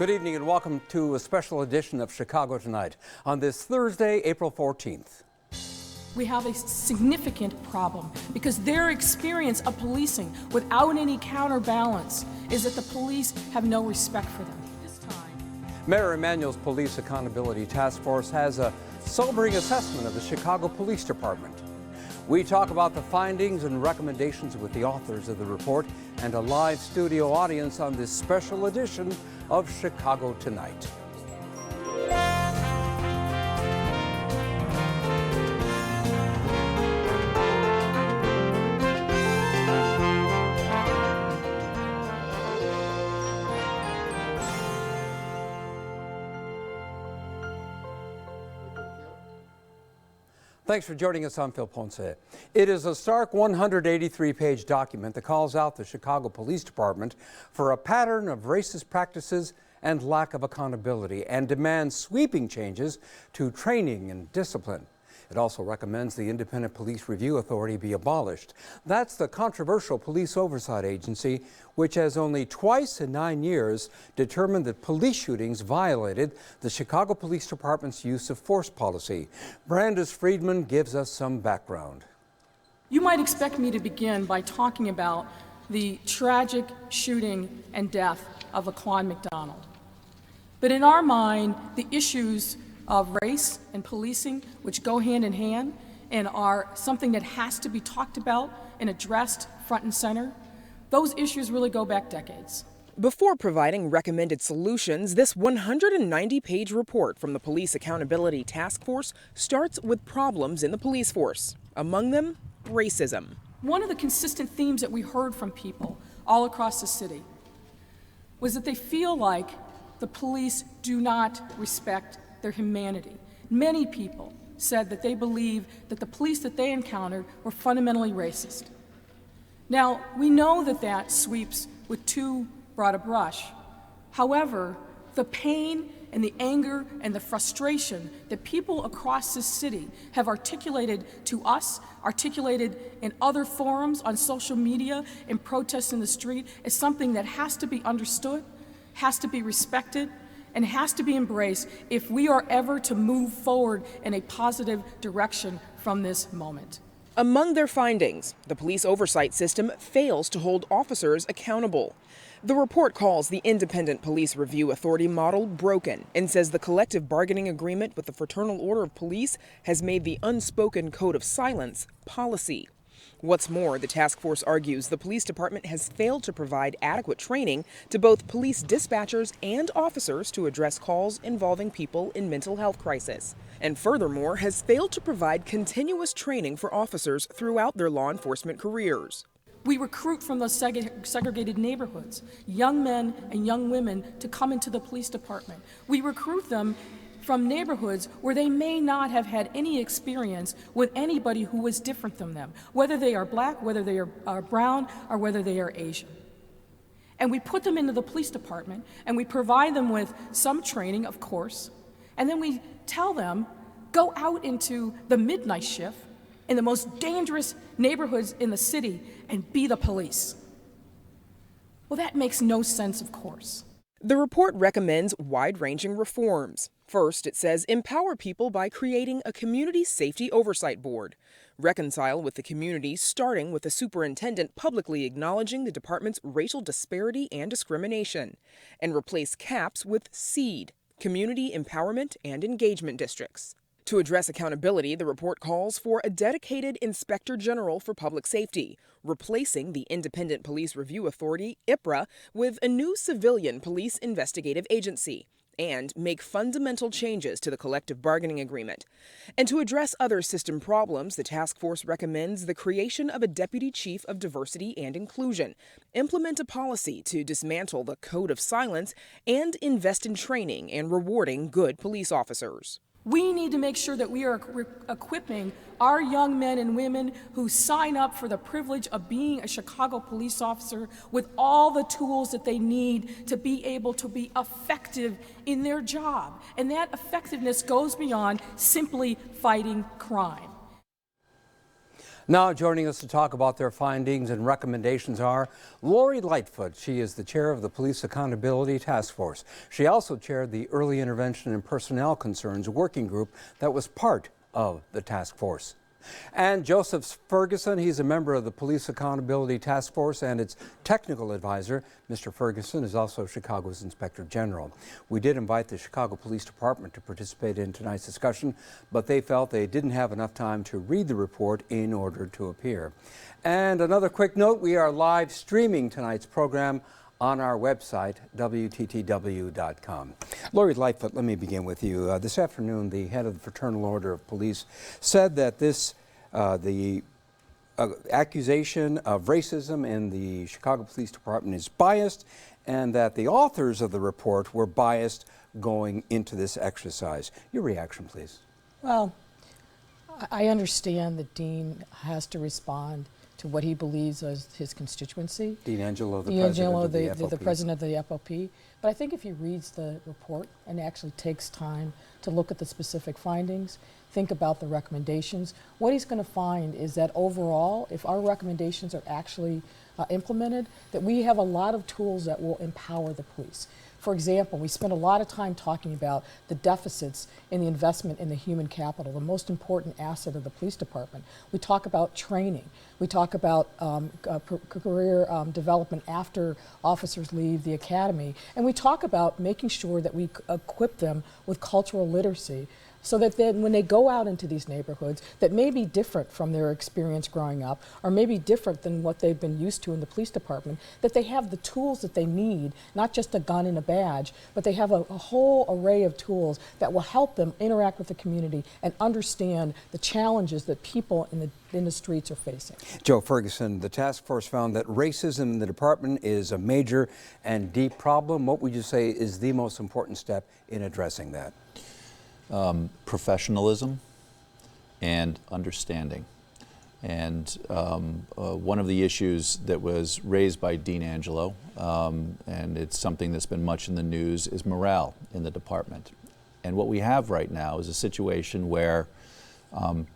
Good evening and welcome to a special edition of Chicago Tonight on this Thursday, April 14th. We have a significant problem because their experience of policing without any counterbalance is that the police have no respect for them. This time, Mayor Emanuel's Police Accountability Task Force has a sobering assessment of the Chicago Police Department. We talk about the findings and recommendations with the authors of the report and a live studio audience on this special edition of Chicago Tonight. Thanks for joining us. I'm Phil Ponce. It is a stark 183-page document that calls out the Chicago Police Department for a pattern of racist practices and lack of accountability and demands sweeping changes to training and discipline. It also recommends the Independent Police Review Authority be abolished. That's the controversial police oversight agency, which has only twice in 9 years determined that police shootings violated the Chicago Police Department's use of force policy. Brandis Friedman gives us some background. you might expect me to begin by talking about the tragic shooting and death of Laquan McDonald. But in our mind, the issues of race and policing, which go hand in hand and are something that has to be talked about and addressed front and center, those issues really go back decades. Before providing recommended solutions, this 190-page report from the Police Accountability Task Force starts with problems in the police force. Among them, racism. One of the consistent themes that we heard from people all across the city was that they feel like the police do not respect their humanity. Many people said that they believe that the police that they encountered were fundamentally racist. Now, we know that that sweeps with too broad a brush. However, the pain and the anger and the frustration that people across this city have articulated to us, articulated in other forums, on social media, in protests in the street, is something that has to be understood, has to be respected, and has to be embraced if we are ever to move forward in a positive direction from this moment. Among their findings, the police oversight system fails to hold officers accountable. The report calls the Independent Police Review Authority model broken and says the collective bargaining agreement with the Fraternal Order of Police has made the unspoken code of silence policy. What's more, the task force argues the police department has failed to provide adequate training to both police dispatchers and officers to address calls involving people in mental health crisis, and furthermore has failed to provide continuous training for officers throughout their law enforcement careers. We recruit from those segregated neighborhoods, young men and young women to come into the police department. We recruit them from neighborhoods where they may not have had any experience with anybody who was different than them, whether they are black, whether they are brown, or whether they are Asian. And we put them into the police department, and we provide them with some training, of course, and then we tell them, go out into the midnight shift in the most dangerous neighborhoods in the city and be the police. Well, that makes no sense, of course. The report recommends wide-ranging reforms. First, it says empower people by creating a community safety oversight board. Reconcile with the community, starting with the superintendent publicly acknowledging the department's racial disparity and discrimination. And replace CAPS with SEED, Community Empowerment and Engagement Districts. To address accountability, the report calls for a dedicated Inspector General for Public Safety, replacing the Independent Police Review Authority, IPRA, with a new civilian police investigative agency, and make fundamental changes to the collective bargaining agreement. And to address other system problems, the task force recommends the creation of a Deputy Chief of Diversity and Inclusion, implement a policy to dismantle the code of silence, and invest in training and rewarding good police officers. We need to make sure that we are equipping our young men and women who sign up for the privilege of being a Chicago police officer with all the tools that they need to be able to be effective in their job. And that effectiveness goes beyond simply fighting crime. Now joining us to talk about their findings and recommendations are Lori Lightfoot. She is the chair of the Police Accountability Task Force. She also chaired the Early Intervention and Personnel Concerns Working Group that was part of the task force. And Joseph Ferguson, he's a member of the Police Accountability Task Force and its technical advisor. Mr. Ferguson is also Chicago's Inspector General. We did invite the Chicago Police Department to participate in tonight's discussion, but they felt they didn't have enough time to read the report in order to appear. And another quick note, we are live streaming tonight's program on our website, WTTW.com. Lori Lightfoot, let me begin with you. This afternoon, the head of the Fraternal Order of Police said that the accusation of racism in the Chicago Police Department is biased, and that the authors of the report were biased going into this exercise. Your reaction, please. Well, I understand that Dean has to respond to what he believes is his constituency. Dean Angelo, the president of the FOP. But I think if he reads the report and actually takes time to look at the specific findings, think about the recommendations, what he's going to find is that overall, if our recommendations are actually implemented, that we have a lot of tools that will empower the police. For example, we spend a lot of time talking about the deficits in the investment in the human capital, the most important asset of the police department. We talk about training. We talk about career development after officers leave the academy. And we talk about making sure that we equip them with cultural literacy, so that then when they go out into these neighborhoods that may be different from their experience growing up, or maybe different than what they've been used to in the police department, that they have the tools that they need, not just a gun and a badge, but they have a whole array of tools that will help them interact with the community and understand the challenges that people in the streets are facing. Joe Ferguson, the task force found that racism in the department is a major and deep problem. What would you say is the most important step in addressing that? Professionalism and understanding. And one of the issues that was raised by Dean Angelo, and it's something that's been much in the news, is morale in the department. And what we have right now is a situation where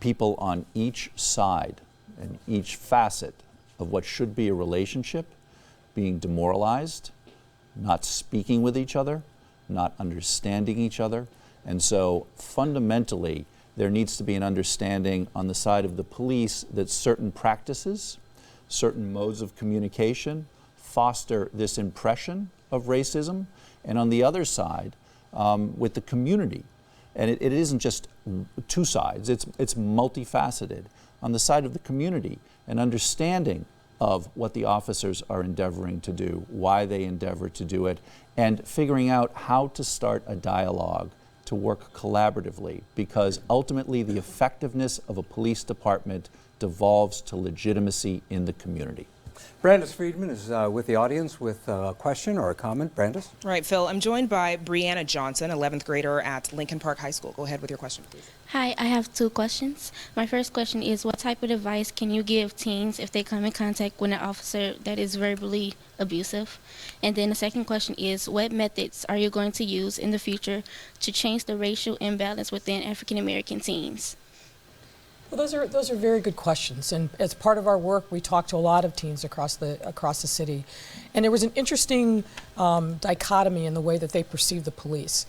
people on each side and each facet of what should be a relationship being demoralized, not speaking with each other, not understanding each other. And so fundamentally, there needs to be an understanding on the side of the police that certain practices, certain modes of communication foster this impression of racism, and on the other side, with the community. And it isn't just two sides, it's multifaceted. On the side of the community, an understanding of what the officers are endeavoring to do, why they endeavor to do it, and figuring out how to start a dialogue to work collaboratively, because ultimately the effectiveness of a police department devolves to legitimacy in the community. Brandis Friedman is with the audience with a question or a comment. Brandis? Right, Phil, I'm joined by Brianna Johnson, 11th grader at Lincoln Park High School. Go ahead with your question, please. Hi, I have two questions. My first question is, what type of advice can you give teens if they come in contact with an officer that is verbally abusive? And then the second question is, what methods are you going to use in the future to change the racial imbalance within African American teens? Well, those are very good questions, and as part of our work, we talked to a lot of teens across the city, and there was an interesting dichotomy in the way that they perceived the police.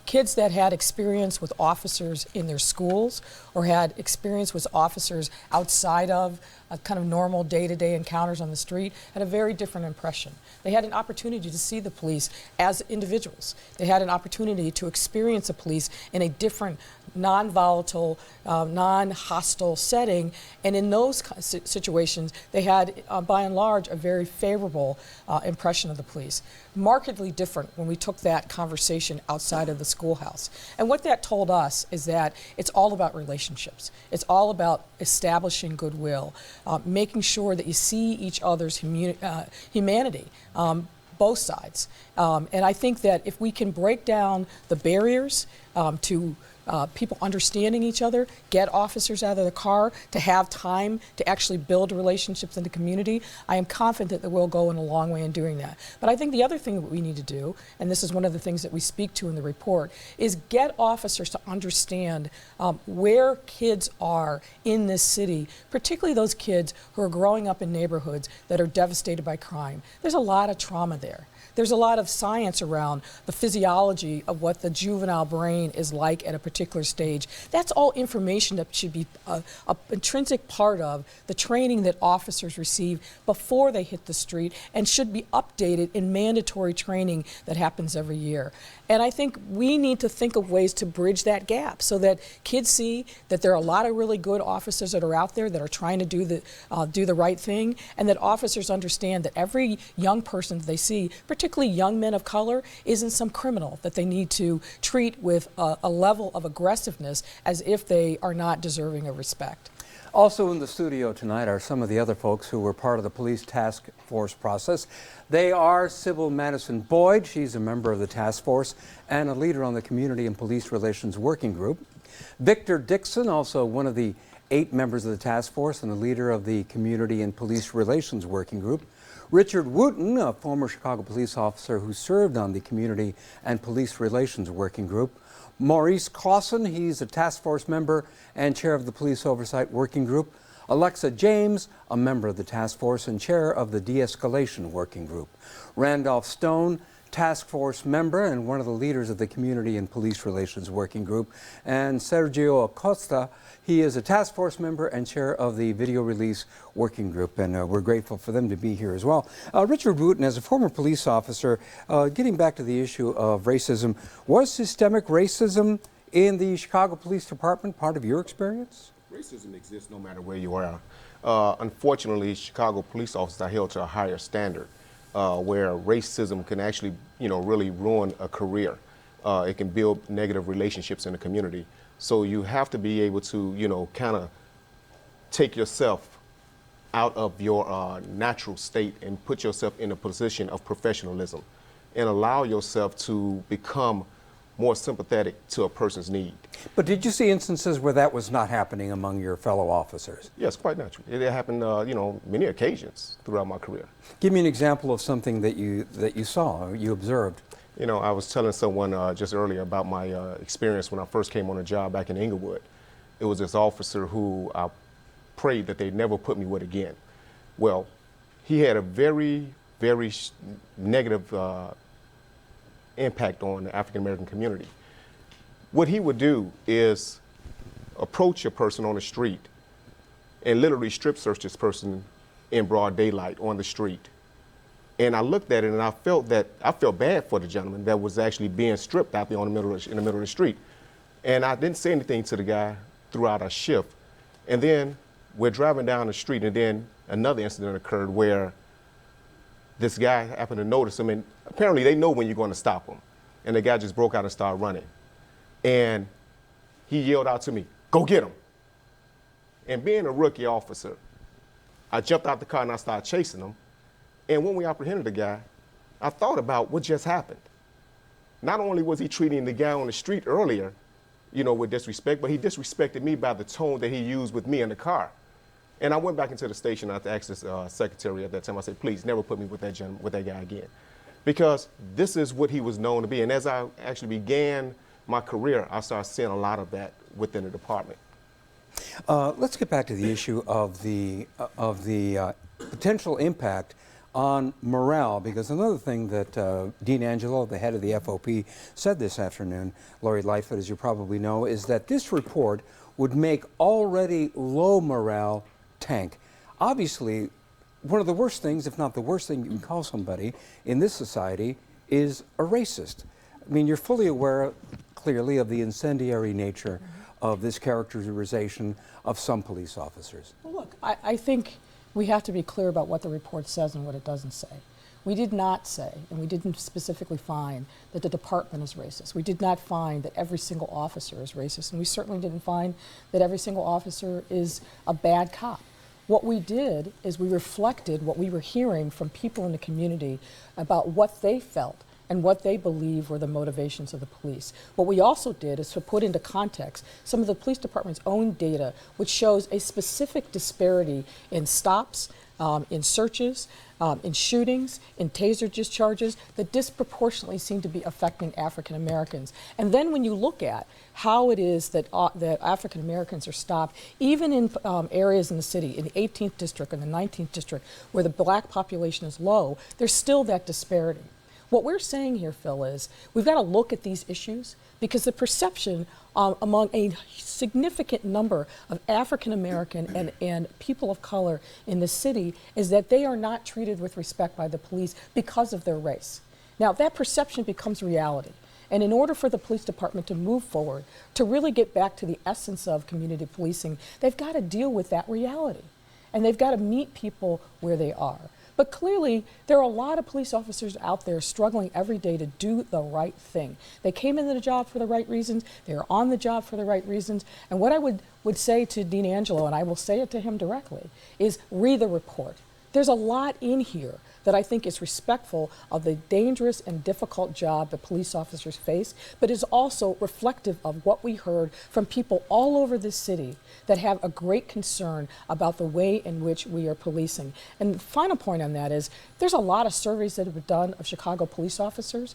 Kids that had experience with officers in their schools or had experience with officers outside of kind of normal day-to-day encounters on the street had a very different impression. They had an opportunity to see the police as individuals. They had an opportunity to experience the police in a different, non-volatile, non-hostile setting, and in those situations they had, by and large, a very favorable impression of the police. Markedly different when we took that conversation outside of the schoolhouse. And what that told us is that it's all about relationships. It's all about establishing goodwill, making sure that you see each other's humanity, both sides. And I think that if we can break down the barriers to people understanding each other, get officers out of the car, to have time to actually build relationships in the community, I am confident that we'll go in a long way in doing that. But I think the other thing that we need to do, and this is one of the things that we speak to in the report, is get officers to understand where kids are in this city, particularly those kids who are growing up in neighborhoods that are devastated by crime. There's a lot of trauma there. There's a lot of science around the physiology of what the juvenile brain is like at a particular stage. That's all information that should be an intrinsic part of the training that officers receive before they hit the street, and should be updated in mandatory training that happens every year. And I think we need to think of ways to bridge that gap so that kids see that there are a lot of really good officers that are out there that are trying to do the right thing, and that officers understand that every young person that they see, particularly young men of color, isn't some criminal that they need to treat with a level of aggressiveness as if they are not deserving of respect. Also in the studio tonight are some of the other folks who were part of the police task force process. They are Sybil Madison Boyd, she's a member of the task force and a leader on the Community and Police Relations Working Group. Victor Dixon, also one of the 8 members of the task force and the leader of the Community and Police Relations Working Group. Richard Wooten, a former Chicago police officer who served on the Community and Police Relations Working Group. Maurice Clausen, he's a task force member and chair of the Police Oversight Working Group. Alexa James, a member of the task force and chair of the De-Escalation Working Group. Randolph Stone, task force member and one of the leaders of the Community and Police Relations Working Group. And Sergio Acosta, he is a task force member and chair of the Video Release Working Group, and we're grateful for them to be here as well. Richard Wooten, as a former police officer, getting back to the issue of racism, was systemic racism in the Chicago Police Department part of your experience? Racism exists no matter where you are. Unfortunately, Chicago police officers are held to a higher standard, where racism can actually, really ruin a career. It can build negative relationships in the community. So you have to be able to, kind of take yourself out of your natural state and put yourself in a position of professionalism and allow yourself to become more sympathetic to a person's need. But did you see instances where that was not happening among your fellow officers? Yes, quite naturally. It happened, many occasions throughout my career. Give me an example of something that you saw or you observed. I was telling someone just earlier about my experience when I first came on the job back in Inglewood. It was this officer who I prayed that they'd never put me with again. Well, he had a very, very negative impact on the African American community. What he would do is approach a person on the street and literally strip search this person in broad daylight on the street. And I looked at it and I felt bad for the gentleman that was actually being stripped out there in the middle of the street. And I didn't say anything to the guy throughout our shift. And then we're driving down the street, and then another incident occurred where this guy happened to notice him, and apparently they know when you're going to stop him. And the guy just broke out and started running. And he yelled out to me, "Go get him." And being a rookie officer, I jumped out the car and I started chasing him. And when we apprehended the guy, I thought about what just happened. Not only was he treating the guy on the street earlier, with disrespect, but he disrespected me by the tone that he used with me in the car. And I went back into the station. I asked his secretary at that time, I said, "Please never put me with that guy again." Because this is what he was known to be. And as I actually began my career, I started seeing a lot of that within the department. Let's get back to the issue of the potential impact on morale, because another thing that Dean Angelo, the head of the FOP, said this afternoon, Lori Lightfoot, as you probably know, is that this report would make already low morale tank. Obviously, one of the worst things, if not the worst thing you can call somebody in this society, is a racist. I mean, you're fully aware, clearly, of the incendiary nature of this characterization of some police officers. Well, look, I think we have to be clear about what the report says and what it doesn't say. We did not say, and we didn't specifically find, that the department is racist. We did not find that every single officer is racist, and we certainly didn't find that every single officer is a bad cop. What we did is we reflected what we were hearing from people in the community about what they felt and what they believe were the motivations of the police. What we also did is to put into context some of the police department's own data, which shows a specific disparity in stops, in searches, in shootings, in taser discharges that disproportionately seem to be affecting African Americans. And then when you look at how it is that African Americans are stopped, even in areas in the city, in the 18th district and the 19th district, where the black population is low, there's still that disparity. What we're saying here, Phil, is we've got to look at these issues because the perception among a significant number of African American and people of color in the city is that they are not treated with respect by the police because of their race. Now, that perception becomes reality. And in order for the police department to move forward, to really get back to the essence of community policing, they've got to deal with that reality. And they've got to meet people where they are. But clearly, there are a lot of police officers out there struggling every day to do the right thing. They came into the job for the right reasons. They're on the job for the right reasons. And what I would say to Dean Angelo, and I will say it to him directly, is read the report. There's a lot in here that I think is respectful of the dangerous and difficult job that police officers face, but is also reflective of what we heard from people all over this city that have a great concern about the way in which we are policing. And the final point on that is there's a lot of surveys that have been done of Chicago police officers.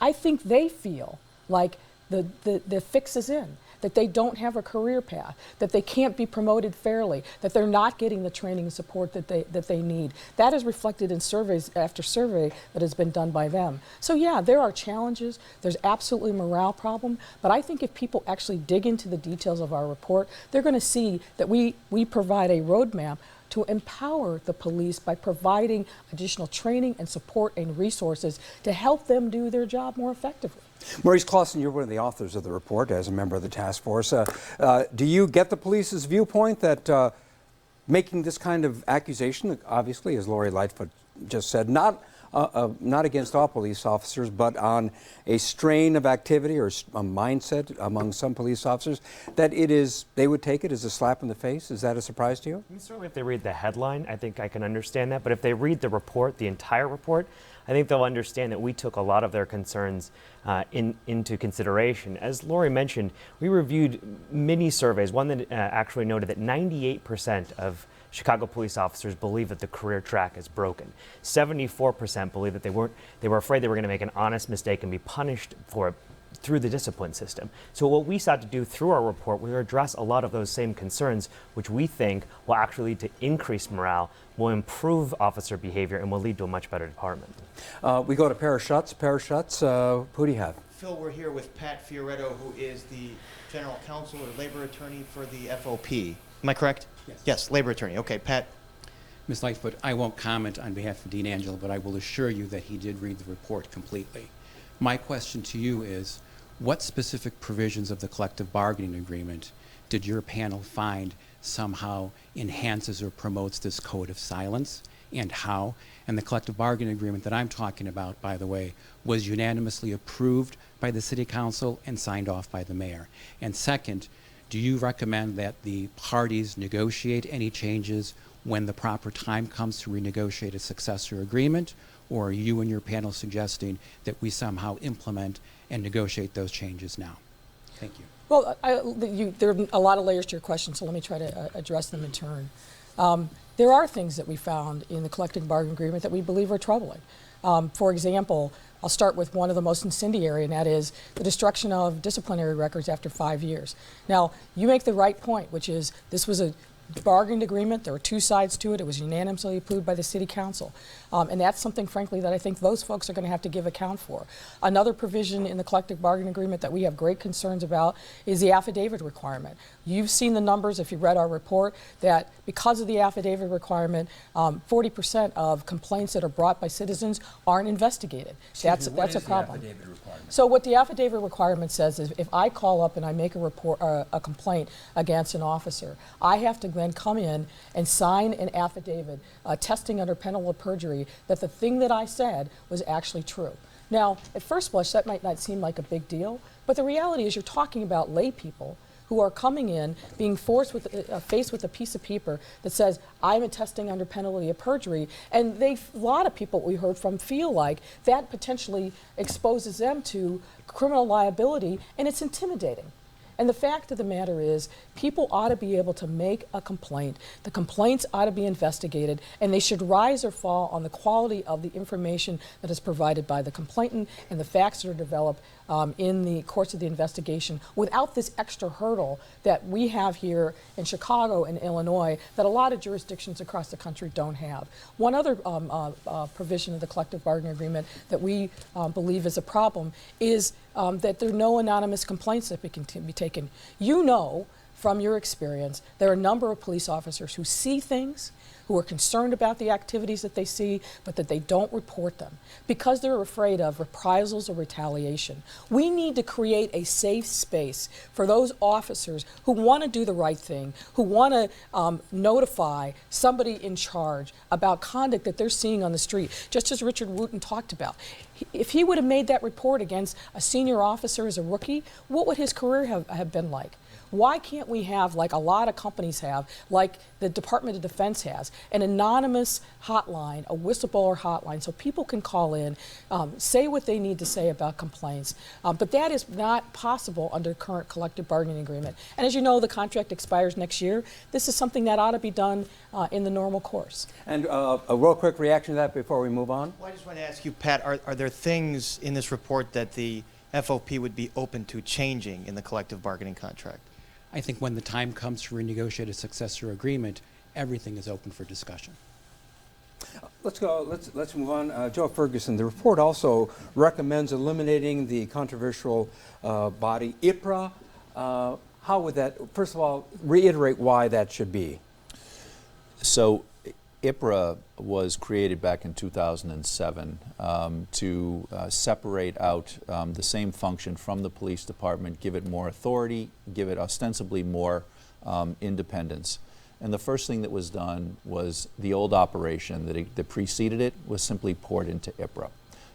I think they feel like the fix is in, that they don't have a career path, that they can't be promoted fairly, that they're not getting the training and support that they need. That is reflected in surveys after survey that has been done by them. So yeah, there are challenges. There's absolutely a morale problem, but I think if people actually dig into the details of our report, they're going to see that we provide a roadmap to empower the police by providing additional training and support and resources to help them do their job more effectively. Maurice Clausen, you're one of the authors of the report as a member of the task force. Do you get the police's viewpoint that making this kind of accusation, obviously, as Lori Lightfoot just said, not against all police officers, but on a strain of activity or a mindset among some police officers, that they would take it as a slap in the face? Is that a surprise to you? I mean, certainly if they read the headline, I think I can understand that. But if they read the report, the entire report, I think they'll understand that we took a lot of their concerns into consideration. As Lori mentioned, we reviewed many surveys, one that actually noted that 98% of Chicago police officers believe that the career track is broken. 74% believe that they were afraid they were going to make an honest mistake and be punished for it through the discipline system. So what we sought to do through our report was address a lot of those same concerns, which we think will actually lead to increased morale, will improve officer behavior, and will lead to a much better department. We go to Para Schutz. Para Schutz, who do you have? Phil, we're here with Pat Fioretto, who is the general counsel or labor attorney for the FOP. Am I correct? Yes. Yes, labor attorney. Okay, Pat. Ms. Lightfoot, I won't comment on behalf of Dean Angelo, but I will assure you that he did read the report completely. My question to you is, what specific provisions of the collective bargaining agreement did your panel find somehow enhances or promotes this code of silence, and how? And the collective bargaining agreement that I'm talking about, by the way, was unanimously approved by the City Council and signed off by the mayor. And second, do you recommend that the parties negotiate any changes when the proper time comes to renegotiate a successor agreement, or are you and your panel suggesting that we somehow implement and negotiate those changes now? Thank you. Well, there are a lot of layers to your question, so let me try to address them in turn. There are things that we found in the collective bargaining agreement that we believe are troubling. For example, I'll start with one of the most incendiary, and that is the destruction of disciplinary records after 5 years. Now, you make the right point, which is this was a bargained agreement. There were two sides to it. It was unanimously approved by the City Council. And that's something, frankly, that I think those folks are going to have to give account for. Another provision in the collective bargaining agreement that we have great concerns about is the affidavit requirement. You've seen the numbers, if you read our report, that because of the affidavit requirement, 40% of complaints that are brought by citizens aren't investigated. That's a problem. So what the affidavit requirement says is if I call up and I make a complaint against an officer, I have to then come in and sign an affidavit attesting under penalty of perjury that the thing that I said was actually true. Now, at first blush, that might not seem like a big deal, but the reality is you're talking about lay people who are coming in, being faced with a piece of paper that says, I'm attesting under penalty of perjury. And a lot of people we heard from feel like that potentially exposes them to criminal liability, and it's intimidating. And the fact of the matter is, people ought to be able to make a complaint. The complaints ought to be investigated, and they should rise or fall on the quality of the information that is provided by the complainant and the facts that are developed in the course of the investigation, without this extra hurdle that we have here in Chicago and Illinois that a lot of jurisdictions across the country don't have. One other provision of the collective bargaining agreement that we believe is a problem is that there are no anonymous complaints that can be taken. You know from your experience, there are a number of police officers who see things, who are concerned about the activities that they see, but that they don't report them because they're afraid of reprisals or retaliation. We need to create a safe space for those officers who want to do the right thing, who want to notify somebody in charge about conduct that they're seeing on the street, just as Richard Wooten talked about. If he would have made that report against a senior officer as a rookie, what would his career have been like? Why can't we have, like a lot of companies have, like the Department of Defense has, an anonymous hotline, a whistleblower hotline, so people can call in, say what they need to say about complaints. But that is not possible under current collective bargaining agreement. And as you know, the contract expires next year. This is something that ought to be done in the normal course. And a real quick reaction to that before we move on. Well, I just want to ask you, Pat, are there things in this report that the FOP would be open to changing in the collective bargaining contract? I think when the time comes to renegotiate a successor agreement, everything is open for discussion. Let's go. Let's move on. Joe Ferguson. The report also recommends eliminating the controversial body IPRA. How would that? First of all, reiterate why that should be. So, IPRA was created back in 2007 to separate out the same function from the police department, give it more authority, give it ostensibly more independence. And the first thing that was done was the old operation that preceded it was simply poured into IPRA.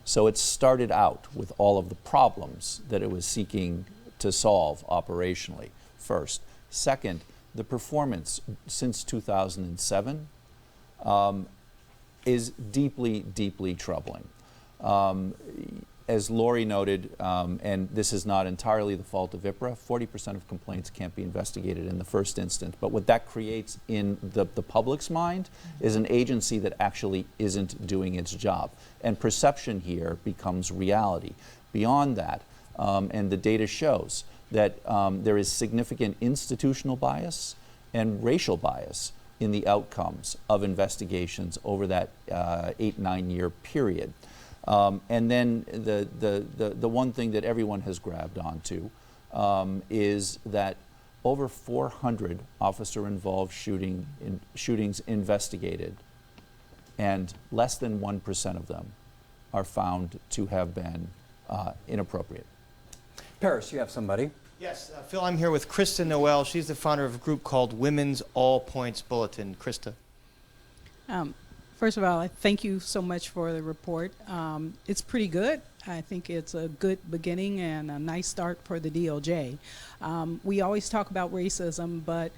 So it started out with all of the problems that it was seeking to solve operationally, first. Second, the performance since 2007 is deeply, deeply troubling. As Lori noted, and this is not entirely the fault of IPRA, 40% of complaints can't be investigated in the first instance. But what that creates in the public's mind is an agency that actually isn't doing its job. And perception here becomes reality. Beyond that, and the data shows that there is significant institutional bias and racial bias in the outcomes of investigations over that 8-9 year period. And then the one thing that everyone has grabbed onto is that over 400 officer-involved shootings investigated, and less than 1% of them are found to have been inappropriate. Paris, you have somebody. Yes, Phil, I'm here with Krista Noel. She's the founder of a group called Women's All Points Bulletin. Krista. First of all, I thank you so much for the report. It's pretty good. I think it's a good beginning and a nice start for the DOJ. We always talk about racism, but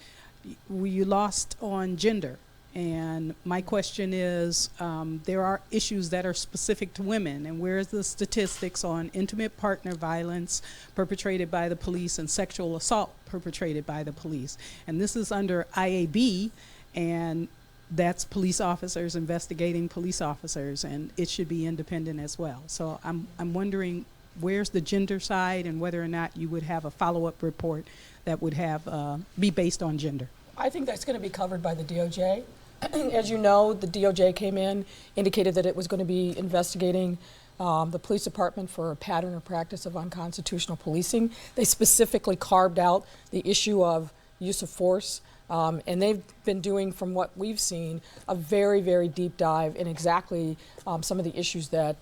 you lost on gender. And my question is, there are issues that are specific to women, and where's the statistics on intimate partner violence perpetrated by the police and sexual assault perpetrated by the police? And this is under IAB, and that's police officers investigating police officers, and it should be independent as well. So I'm wondering where's the gender side, and whether or not you would have a follow-up report that would have be based on gender. I think that's going to be covered by the DOJ. As you know, the DOJ came in, indicated that it was going to be investigating the police department for a pattern or practice of unconstitutional policing. They specifically carved out the issue of use of force, and they've been doing, from what we've seen, a very, very deep dive in exactly some of the issues that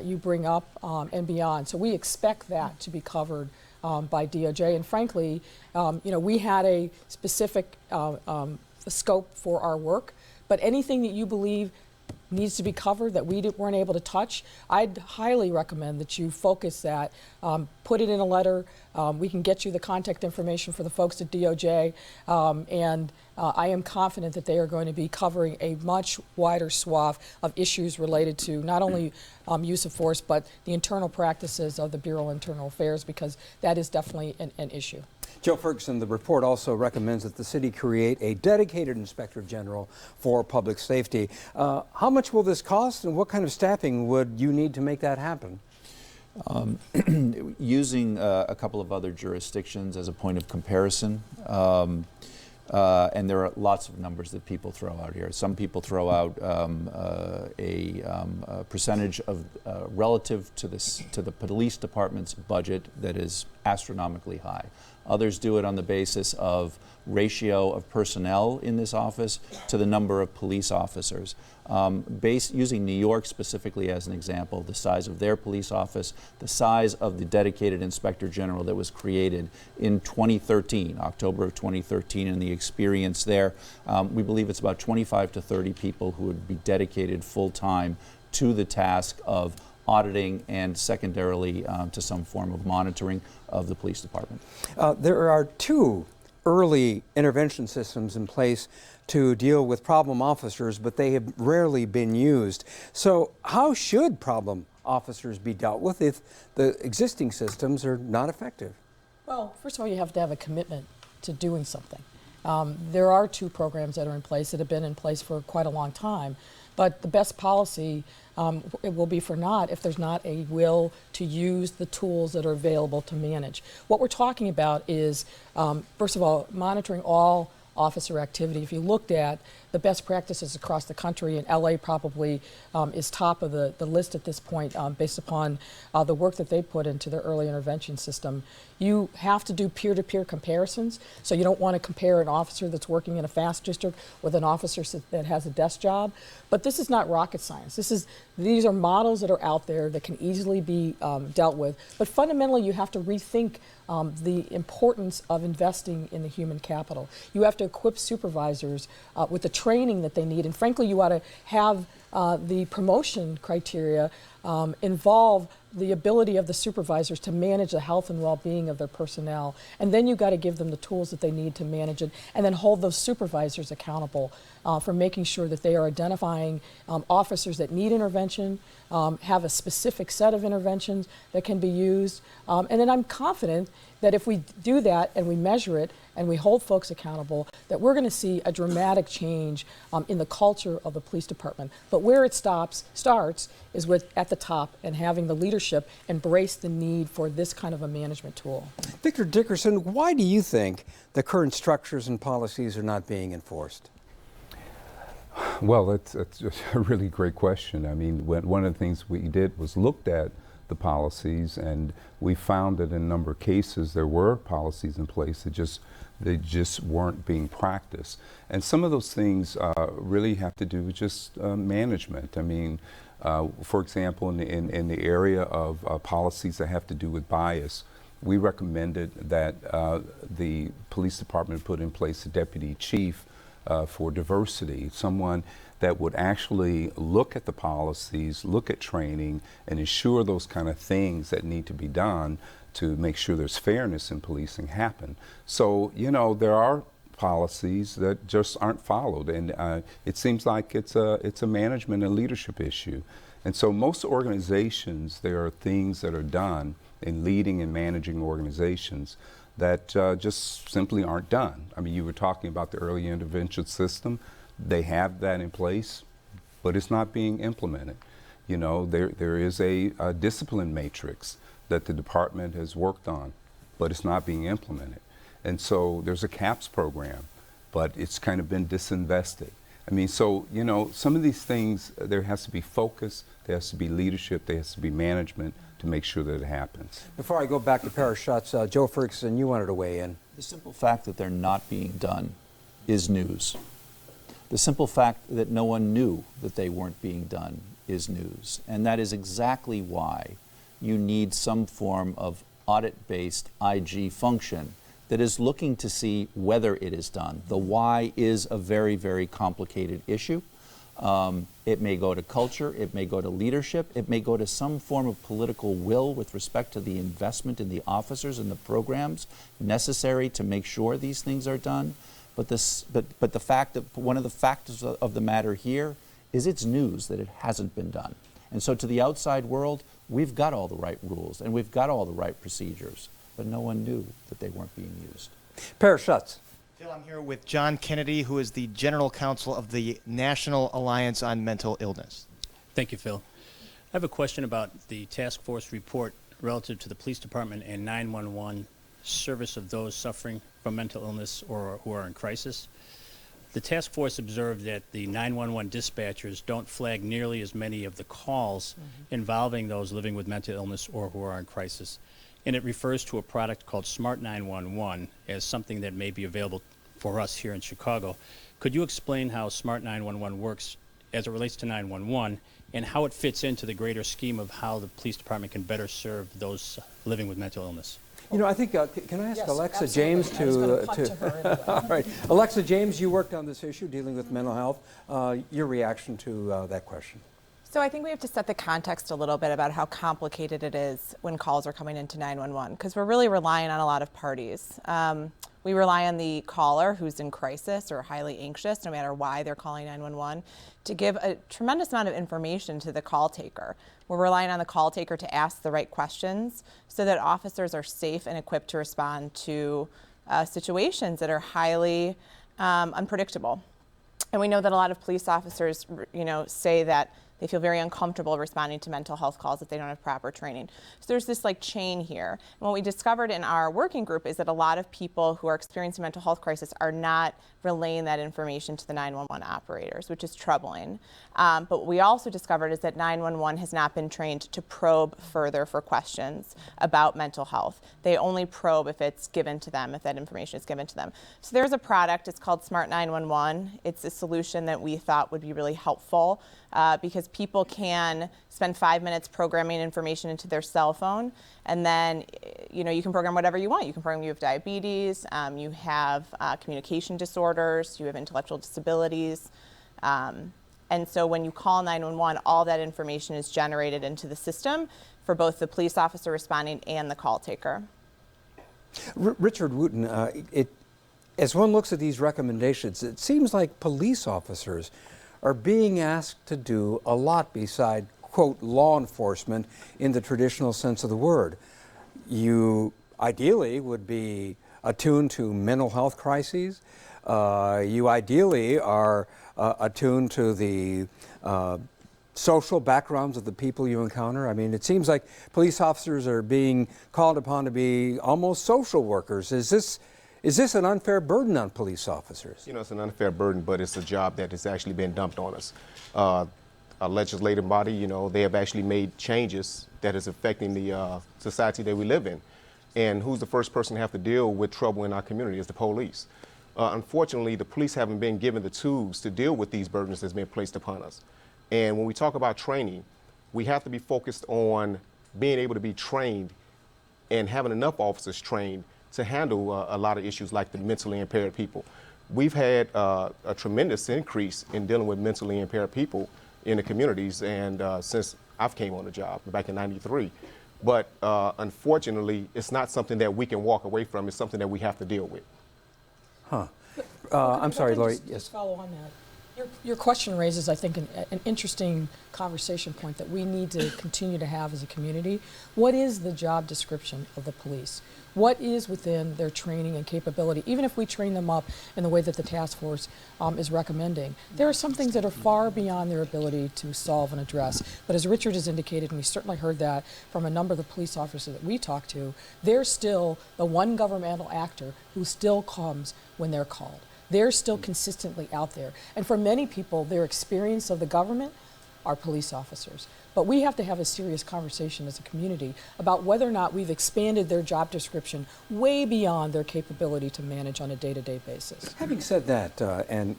you bring up and beyond. So we expect that to be covered by DOJ. And frankly, we had a specific scope for our work, but anything that you believe needs to be covered that we weren't able to touch, I'd highly recommend that you focus that, put it in a letter. We can get you the contact information for the folks at DOJ, and I am confident that they are going to be covering a much wider swath of issues related to not only use of force, but the internal practices of the Bureau of Internal Affairs, because that is definitely an issue. Joe Ferguson, the report also recommends that the city create a dedicated Inspector General for public safety. How much will this cost, and what kind of staffing would you need to make that happen? Using a couple of other jurisdictions as a point of comparison, and there are lots of numbers that people throw out here. Some people throw out a percentage of relative to the police department's budget that is astronomically high. Others do it on the basis of ratio of personnel in this office to the number of police officers. Using New York specifically as an example, the size of their police office, the size of the dedicated Inspector General that was created in 2013, October of 2013, and the experience there, we believe it's about 25 to 30 people who would be dedicated full-time to the task of auditing and secondarily to some form of monitoring of the police department. There are two early intervention systems in place to deal with problem officers, but they have rarely been used. So how should problem officers be dealt with if the existing systems are not effective? Well, first of all, you have to have a commitment to doing something. There are two programs that are in place that have been in place for quite a long time, but the best policy it will be for naught if there's not a will to use the tools that are available to manage. What we're talking about is, first of all, monitoring all officer activity. If you looked at the best practices across the country, and LA probably is top of the list at this point based upon the work that they put into their early intervention system. You have to do peer-to-peer comparisons, so you don't want to compare an officer that's working in a fast district with an officer that has a desk job. But this is not rocket science. These are models that are out there that can easily be dealt with. But fundamentally, you have to rethink the importance of investing in the human capital. You have to equip supervisors with the training that they need, and frankly, you ought to have the promotion criteria involve the ability of the supervisors to manage the health and well-being of their personnel, and then you've got to give them the tools that they need to manage it, and then hold those supervisors accountable for making sure that they are identifying officers that need intervention, have a specific set of interventions that can be used, and then I'm confident that if we do that and we measure it and we hold folks accountable, that we're going to see a dramatic change in the culture of the police department. But where it starts is with at the top and having the leadership embrace the need for this kind of a management tool. Victor Dickerson, why do you think the current structures and policies are not being enforced? Well, that's just a really great question. I mean, one of the things we did was looked at the policies, and we found that in a number of cases there were policies in place that they just weren't being practiced. And some of those things really have to do with just management. I mean, for example, in the area of policies that have to do with bias, we recommended that the police department put in place a deputy chief for diversity, someone that would actually look at the policies, look at training, and ensure those kind of things that need to be done to make sure there's fairness in policing happen. So, you know, there are policies that just aren't followed, and it seems like it's a management and leadership issue. And so most organizations, there are things that are done in leading and managing organizations that just simply aren't done. I mean, you were talking about the early intervention system. They have that in place, but it's not being implemented. You know, there is a discipline matrix that the department has worked on, but it's not being implemented. And so there's a CAPS program, but it's kind of been disinvested. I mean, so, you know, some of these things, there has to be focus, there has to be leadership, there has to be management to make sure that it happens. Before I go back to pair of shots, Joe Ferguson, you wanted to weigh in. The simple fact that they're not being done is news. The simple fact that no one knew that they weren't being done is news. And that is exactly why you need some form of audit-based IG function that is looking to see whether it is done. The why is a very, very complicated issue. It may go to culture, it may go to leadership, it may go to some form of political will with respect to the investment in the officers and the programs necessary to make sure these things are done. But the fact that one of the factors of the matter here is it's news that it hasn't been done. And so to the outside world, we've got all the right rules and we've got all the right procedures, but no one knew that they weren't being used. Paris Schutz. Phil, I'm here with John Kennedy, who is the General Counsel of the National Alliance on Mental Illness. Thank you, Phil. I have a question about the task force report relative to the police department and 911 service of those suffering from mental illness or who are in crisis. The task force observed that the 911 dispatchers don't flag nearly as many of the calls involving those living with mental illness or who are in crisis. And it refers to a product called Smart 911 as something that may be available for us here in Chicago. Could you explain how Smart 911 works as it relates to 911 and how it fits into the greater scheme of how the police department can better serve those living with mental illness? You know, I think, can I ask Yes, Alexa absolutely. James I was gonna punt to her anyway. All right. Alexa James, you worked on this issue dealing with mental health. Your reaction to that question? So I think we have to set the context a little bit about how complicated it is when calls are coming into 911, because we're really relying on a lot of parties. We rely on the caller who's in crisis or highly anxious, no matter why they're calling 911, to give a tremendous amount of information to the call taker. We're relying on the call taker to ask the right questions so that officers are safe and equipped to respond to situations that are highly unpredictable. And we know that a lot of police officers, say that they feel very uncomfortable responding to mental health calls if they don't have proper training. So there's this chain here. And what we discovered in our working group is that a lot of people who are experiencing mental health crisis are not relaying that information to the 911 operators, which is troubling. But what we also discovered is that 911 has not been trained to probe further for questions about mental health. They only probe if it's given to them, if that information is given to them. So there's a product, it's called Smart 911. It's a solution that we thought would be really helpful because people can spend 5 minutes programming information into their cell phone, and then you can program whatever you want. You can program you have diabetes, you have communication disorders, you have intellectual disabilities, and so when you call 911, all that information is generated into the system for both the police officer responding and the call taker. Richard Wooten, as one looks at these recommendations, it seems like police officers are being asked to do a lot beside, quote, law enforcement in the traditional sense of the word. You ideally would be attuned to mental health crises. You ideally are attuned to the social backgrounds of the people you encounter. I mean, it seems like police officers are being called upon to be almost social workers. Is this an unfair burden on police officers? It's an unfair burden, but it's a job that has actually been dumped on us. Our legislative body, they have actually made changes that is affecting the society that we live in. And who's the first person to have to deal with trouble in our community is the police. Unfortunately, the police haven't been given the tools to deal with these burdens that's been placed upon us. And when we talk about training, we have to be focused on being able to be trained and having enough officers trained to handle a lot of issues like the mentally impaired people. We've had a tremendous increase in dealing with mentally impaired people in the communities, and since I've came on the job back in '93. But unfortunately, it's not something that we can walk away from. It's something that we have to deal with. I'm sorry, Lori. Just Yes. follow on that. Your question raises, I think, an interesting conversation point that we need to continue to have as a community. What is the job description of the police? What is within their training and capability, even if we train them up in the way that the task force is recommending? There are some things that are far beyond their ability to solve and address. But as Richard has indicated, and we certainly heard that from a number of the police officers that we talked to, they're still the one governmental actor who still comes when they're called. They're still consistently out there. And for many people, their experience of the government are police officers. But we have to have a serious conversation as a community about whether or not we've expanded their job description way beyond their capability to manage on a day-to-day basis. Having said that and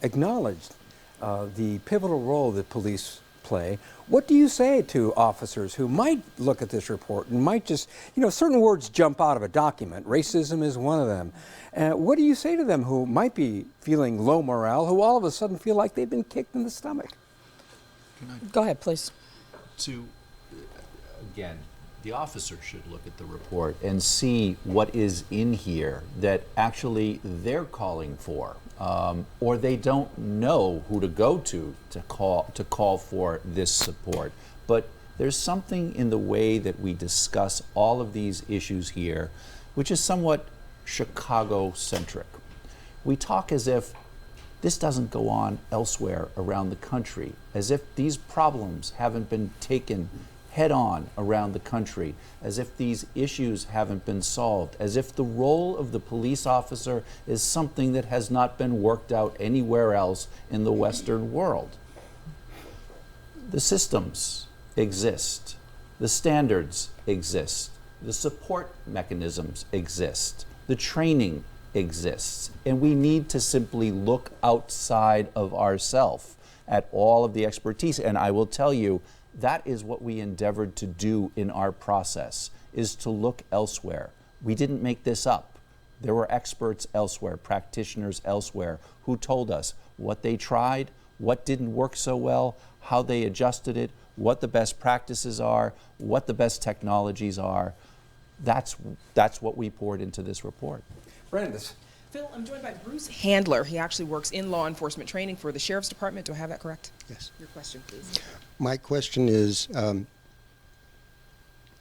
acknowledged the pivotal role that police play. What do you say to officers who might look at this report and might just, certain words jump out of a document. Racism is one of them. What do you say to them who might be feeling low morale, who all of a sudden feel like they've been kicked in the stomach? Go ahead, please. Again, the officer should look at the report and see what is in here that actually they're calling for, or they don't know who to go to call for this support. But there's something in the way that we discuss all of these issues here, which is somewhat Chicago-centric. We talk as if this doesn't go on elsewhere around the country, as if these problems haven't been taken head on around the country, as if these issues haven't been solved, as if the role of the police officer is something that has not been worked out anywhere else in the Western world. The systems exist, the standards exist, the support mechanisms exist, the training exists, and we need to simply look outside of ourselves at all of the expertise. And I will tell you, that is what we endeavored to do in our process, is to look elsewhere. We didn't make this up. There were experts elsewhere, practitioners elsewhere, who told us what they tried, what didn't work so well, how they adjusted it, what the best practices are, what the best technologies are. That's what we poured into this report. Brandis. Phil, I'm joined by Bruce Handler. He actually works in law enforcement training for the Sheriff's Department. Do I have that correct? Yes. Your question, please. My question is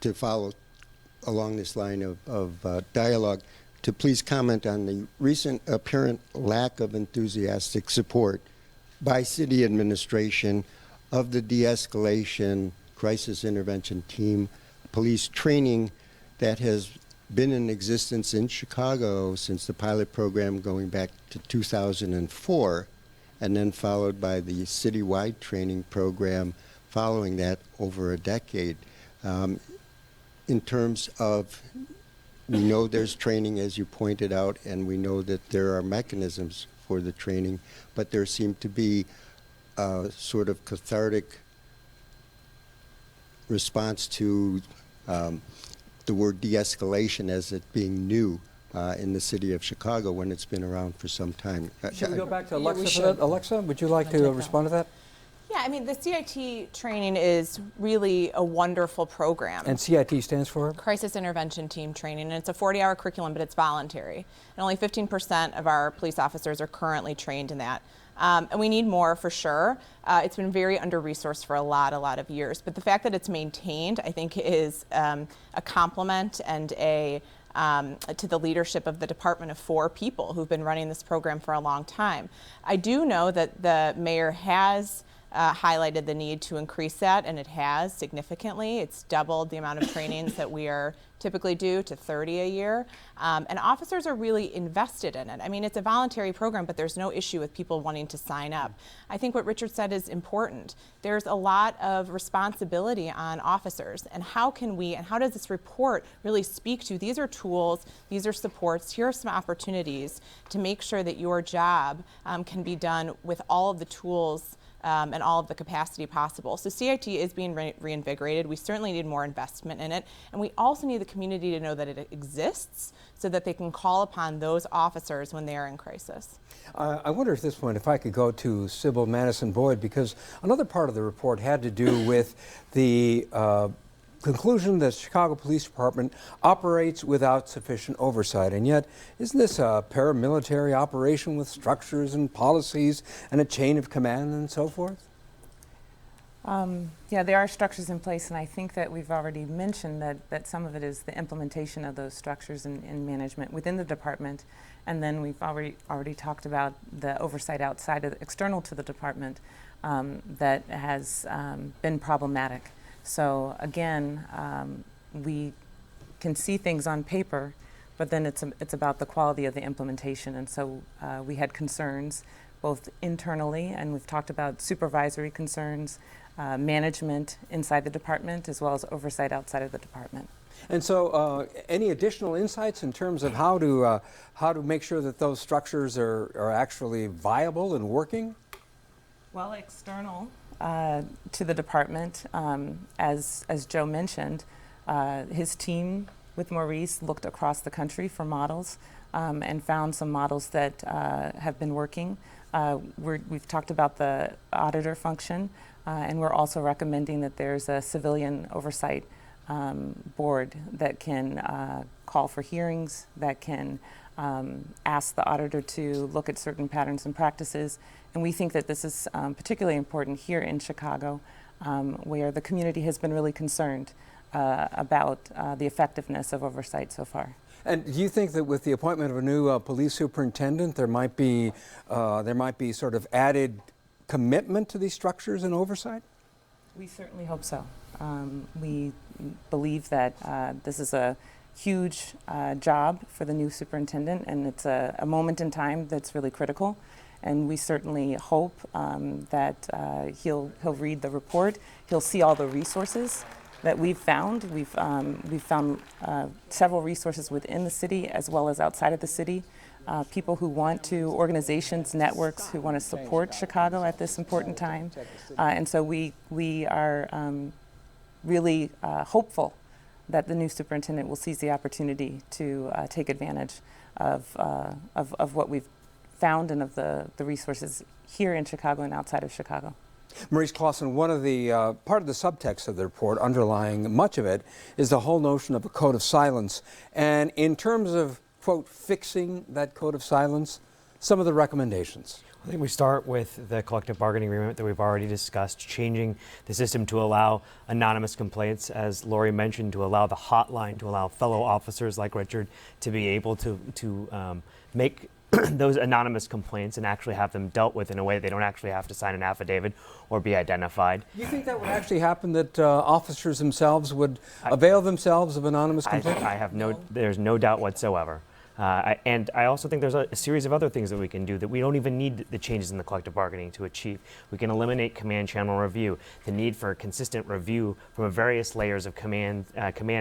to follow along this line of dialogue, to please comment on the recent apparent lack of enthusiastic support by city administration of the de-escalation crisis intervention team police training that has been in existence in Chicago since the pilot program going back to 2004, and then followed by the citywide training program following that over a decade. In terms of, we know there's training, as you pointed out, and we know that there are mechanisms for the training, but there seemed to be a sort of cathartic response to the word de-escalation as it being new in the city of Chicago when it's been around for some time. Should we go back to Alexa for that? Alexa, would you like to respond to that? Yeah, I mean, the CIT training is really a wonderful program. And CIT stands for? Crisis Intervention Team Training, and it's a 40-hour curriculum, but it's voluntary. And only 15% of our police officers are currently trained in that. And we need more for sure. It's been very under-resourced for a lot of years. But the fact that it's maintained, I think, is a compliment and to the leadership of the department of 4 people who've been running this program for a long time. I do know that the mayor has highlighted the need to increase that, and it has significantly. It's doubled the amount of trainings that we are typically do to 30 a year. And officers are really invested in it. I mean, it's a voluntary program, but there's no issue with people wanting to sign up. I think what Richard said is important. There's a lot of responsibility on officers, and how can we, and how does this report really speak to, these are tools, these are supports, here are some opportunities to make sure that your job can be done with all of the tools and all of the capacity possible. So CIT is being reinvigorated. We certainly need more investment in it. And we also need the community to know that it exists so that they can call upon those officers when they are in crisis. I wonder at this point if I could go to Sybil Madison Boyd, because another part of the report had to do with the conclusion that the Chicago Police Department operates without sufficient oversight. And yet, isn't this a paramilitary operation with structures and policies and a chain of command and so forth? Yeah, there are structures in place, and I think that we've already mentioned that some of it is the implementation of those structures and management within the department, and then we've already talked about the oversight outside of external to the department that has been problematic. So again, we can see things on paper, but then it's about the quality of the implementation. And so we had concerns both internally, and we've talked about supervisory concerns, management inside the department, as well as oversight outside of the department. And so any additional insights in terms of how to make sure that those structures are actually viable and working? Well, external to the department, as Joe mentioned, his team with Maurice looked across the country for models and found some models that have been working. We've talked about the auditor function, and we're also recommending that there's a civilian oversight board that can call for hearings, that can ask the auditor to look at certain patterns and practices. And we think that this is particularly important here in Chicago, where the community has been really concerned about the effectiveness of oversight so far. And do you think that with the appointment of a new police superintendent, there might be sort of added commitment to these structures and oversight? We certainly hope so. We believe that this is a huge job for the new superintendent, and it's a moment in time that's really critical. And we certainly hope that he'll read the report. He'll see all the resources that we've found. We've found several resources within the city as well as outside of the city. People who want to, organizations, networks who want to support Chicago at this important time. And so we are really hopeful that the new superintendent will seize the opportunity to take advantage of what we've found and of the resources here in Chicago and outside of Chicago. Maurice Clausen, one of the part of the subtext of the report, underlying much of it, is the whole notion of a code of silence. And in terms of, quote, fixing that code of silence, some of the recommendations. I think we start with the collective bargaining agreement that we've already discussed, changing the system to allow anonymous complaints, as Lori mentioned, to allow the hotline, to allow fellow officers like Richard to be able to make those anonymous complaints and actually have them dealt with in a way they don't actually have to sign an affidavit or be identified. Do you think that would actually happen, that officers themselves would avail themselves of anonymous complaints? There's no doubt whatsoever. And I also think there's a series of other things that we can do that we don't even need the changes in the collective bargaining to achieve. We can eliminate command channel review, the need for consistent review from various layers of command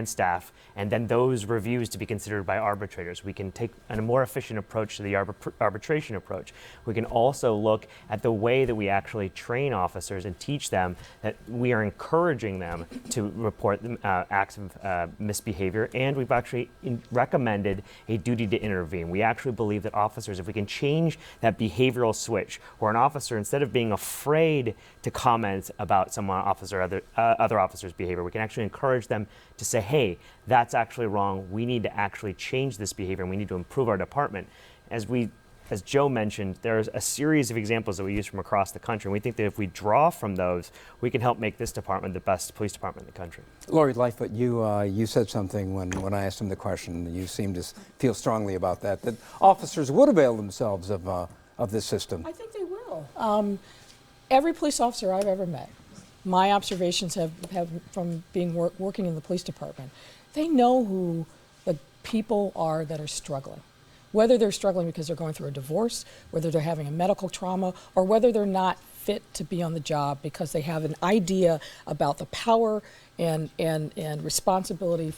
staff, and then those reviews to be considered by arbitrators. We can take a more efficient approach to the arbitration approach. We can also look at the way that we actually train officers and teach them that we are encouraging them to report acts of misbehavior, and we've actually recommended a duty to intervene. We actually believe that officers, if we can change that behavioral switch, where an officer, instead of being afraid to comment about other officers' behavior, we can actually encourage them to say, hey, that's actually wrong. We need to actually change this behavior, and we need to improve our department. As Joe mentioned, there's a series of examples that we use from across the country, and we think that if we draw from those, we can help make this department the best police department in the country. Lori Lightfoot, you said something when I asked him the question, and you seemed to feel strongly about that officers would avail themselves of this system. I think they will. Every police officer I've ever met, my observations have from being working in the police department, they know who the people are that are struggling. Whether they're struggling because they're going through a divorce, whether they're having a medical trauma, or whether they're not fit to be on the job because they have an idea about the power and responsibility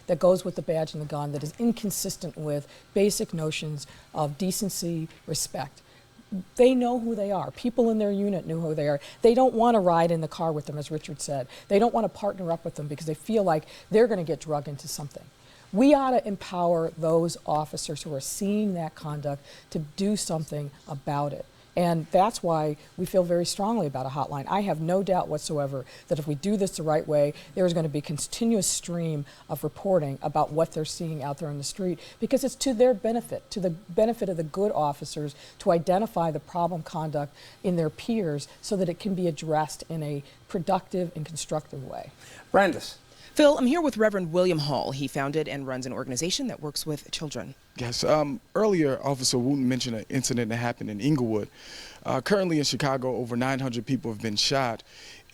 that goes with the badge and the gun that is inconsistent with basic notions of decency, respect. They know who they are. People in their unit know who they are. They don't want to ride in the car with them, as Richard said. They don't want to partner up with them because they feel like they're going to get drugged into something. We ought to empower those officers who are seeing that conduct to do something about it. And that's why we feel very strongly about a hotline. I have no doubt whatsoever that if we do this the right way, there's going to be a continuous stream of reporting about what they're seeing out there in the street, because it's to their benefit, to the benefit of the good officers, to identify the problem conduct in their peers so that it can be addressed in a productive and constructive way. Brandis. Phil, I'm here with Reverend William Hall. He founded and runs an organization that works with children. Yes. Earlier, Officer Wooten mentioned an incident that happened in Inglewood. Currently in Chicago, over 900 people have been shot.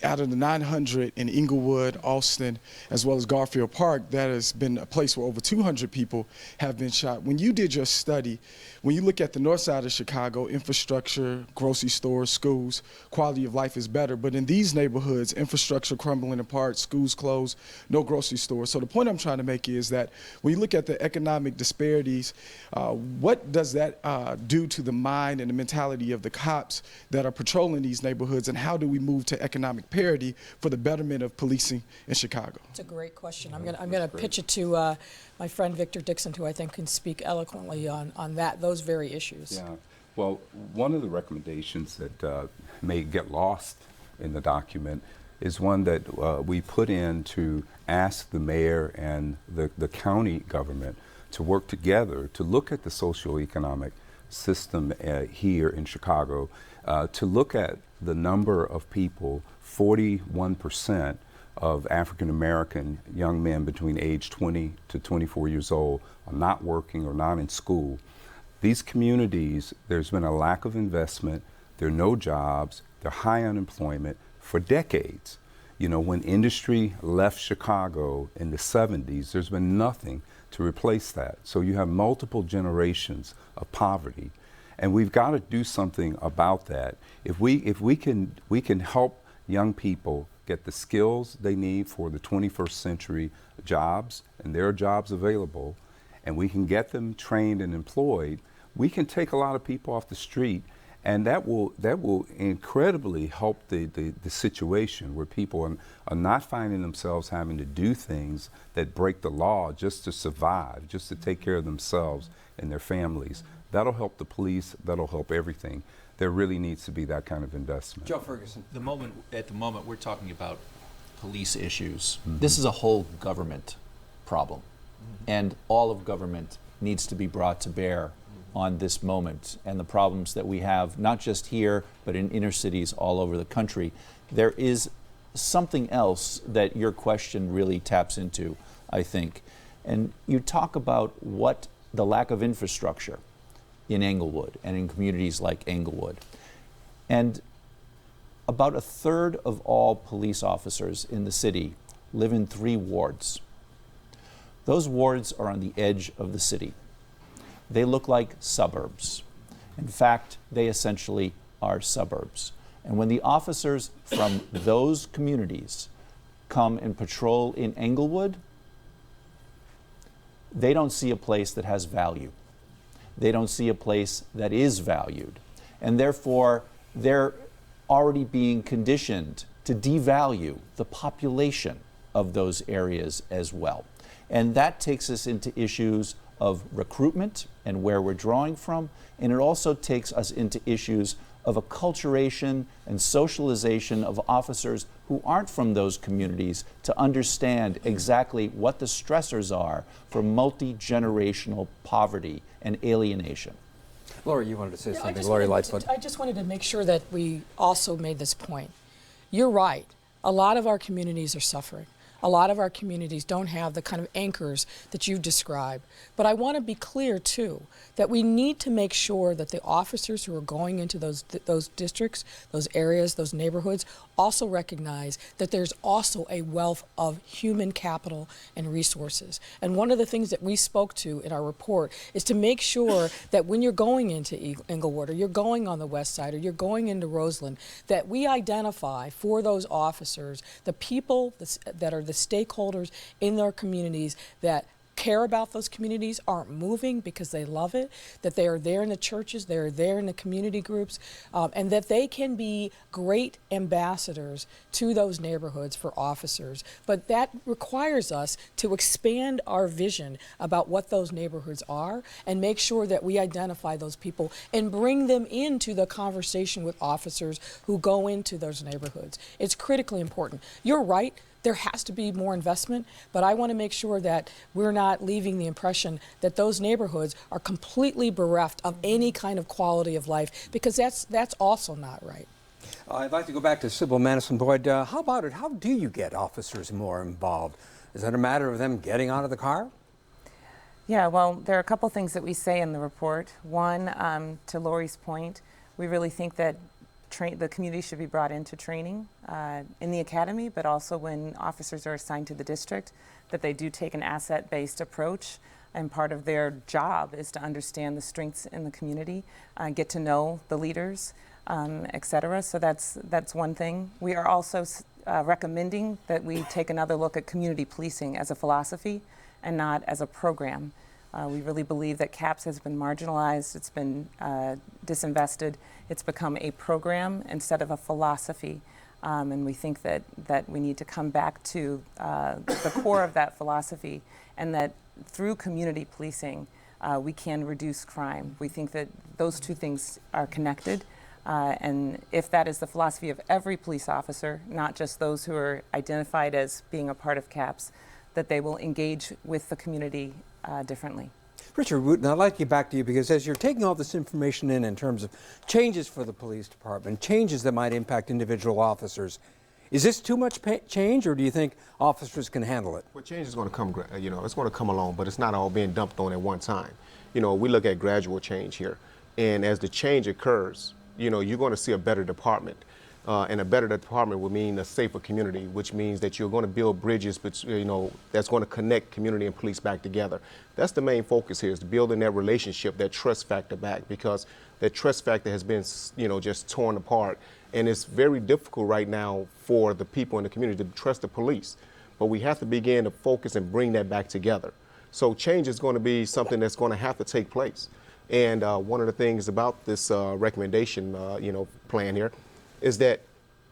out of the 900 in Inglewood, Austin, as well as Garfield Park, that has been a place where over 200 people have been shot. When you did your study, when you look at the north side of Chicago, infrastructure, grocery stores, schools, quality of life is better. But in these neighborhoods, infrastructure crumbling apart, schools closed, no grocery stores. So the point I'm trying to make is that when you look at the economic disparities, what does that do to the mind and the mentality of the cops that are patrolling these neighborhoods, and how do we move to economic parity for the betterment of policing in Chicago? It's a great question. I'm gonna pitch it to my friend Victor Dixon, who I think can speak eloquently on those very issues. Yeah. Well, one of the recommendations that may get lost in the document is one that we put in to ask the mayor and the county government to work together to look at the socioeconomic system here in Chicago, to look at the number of people. 41% of African American young men between age 20 to 24 years old are not working or not in school. These communities, there's been a lack of investment, there are no jobs, they're high unemployment for decades. You know, when industry left Chicago in the 70s, there's been nothing to replace that. So you have multiple generations of poverty, and we've got to do something about that. If we can help young people get the skills they need for the 21st century jobs, and there are jobs available, and we can get them trained and employed, we can take a lot of people off the street, and that will incredibly help the situation where people are not finding themselves having to do things that break the law just to survive, just to take care of themselves and their families. That'll help the police, that'll help everything. There really needs to be that kind of investment. Joe Ferguson. At the moment, we're talking about police issues. Mm-hmm. This is a whole government problem, and all of government needs to be brought to bear on this moment and the problems that we have, not just here, but in inner cities all over the country. There is something else that your question really taps into, I think. And you talk about what the lack of infrastructure in Englewood and in communities like Englewood. And about a third of all police officers in the city live in 3 wards. Those wards are on the edge of the city. They look like suburbs. In fact, they essentially are suburbs. And when the officers from those communities come and patrol in Englewood, they don't see a place that has value. They don't see a place that is valued. And therefore, they're already being conditioned to devalue the population of those areas as well. And that takes us into issues of recruitment and where we're drawing from, and it also takes us into issues of acculturation and socialization of officers who aren't from those communities to understand exactly what the stressors are for multi-generational poverty and alienation. Lori, you wanted to say something. Lori Lightfoot. I just wanted to make sure that we also made this point. You're right. A lot of our communities are suffering. A lot of our communities don't have the kind of anchors that you've described. But I want to be clear, too, that we need to make sure that the officers who are going into those districts, those areas, those neighborhoods, also recognize that there's also a wealth of human capital and resources. And one of the things that we spoke to in our report is to make sure that when you're going into Englewood, or you're going on the west side, or you're going into Roseland, that we identify for those officers the people that are the stakeholders in their communities that care about those communities, aren't moving because they love it, that they are there in the churches, they are there in the community groups, and that they can be great ambassadors to those neighborhoods for officers. But that requires us to expand our vision about what those neighborhoods are and make sure that we identify those people and bring them into the conversation with officers who go into those neighborhoods. It's critically important. You're right. There has to be more investment, but I want to make sure that we're not leaving the impression that those neighborhoods are completely bereft of any kind of quality of life, because that's also not right. I'd like to go back to Sybil Madison Boyd. How about it? How do you get officers more involved? Is that a matter of them getting out of the car? Yeah, well, there are a couple things that we say in the report. One, to Lori's point, we really think that the community should be brought into training in the academy, but also when officers are assigned to the district, that they do take an asset-based approach. And part of their job is to understand the strengths in the community, get to know the leaders, et cetera. So that's one thing. We are also recommending that we take another look at community policing as a philosophy and not as a program. We really believe that CAPS has been marginalized, it's been disinvested, it's become a program instead of a philosophy. And we think that we need to come back to the core of that philosophy, and that through community policing, we can reduce crime. We think that those two things are connected. And if that is the philosophy of every police officer, not just those who are identified as being a part of CAPS, that they will engage with the community differently. Richard Wooten, I'd like to get back to you, because as you're taking all this information in terms of changes for the police department, changes that might impact individual officers, is this too much change, or do you think officers can handle it? Well, change is going to come, it's going to come along, but it's not all being dumped on at one time. We look at gradual change here, and as the change occurs, you're going to see a better department. And a better department would mean a safer community, which means that you're going to build bridges, that's going to connect community and police back together. That's the main focus here, is building that relationship, that trust factor back, because that trust factor has been, just torn apart. And it's very difficult right now for the people in the community to trust the police. But we have to begin to focus and bring that back together. So change is going to be something that's going to have to take place. And one of the things about this recommendation, plan here, is that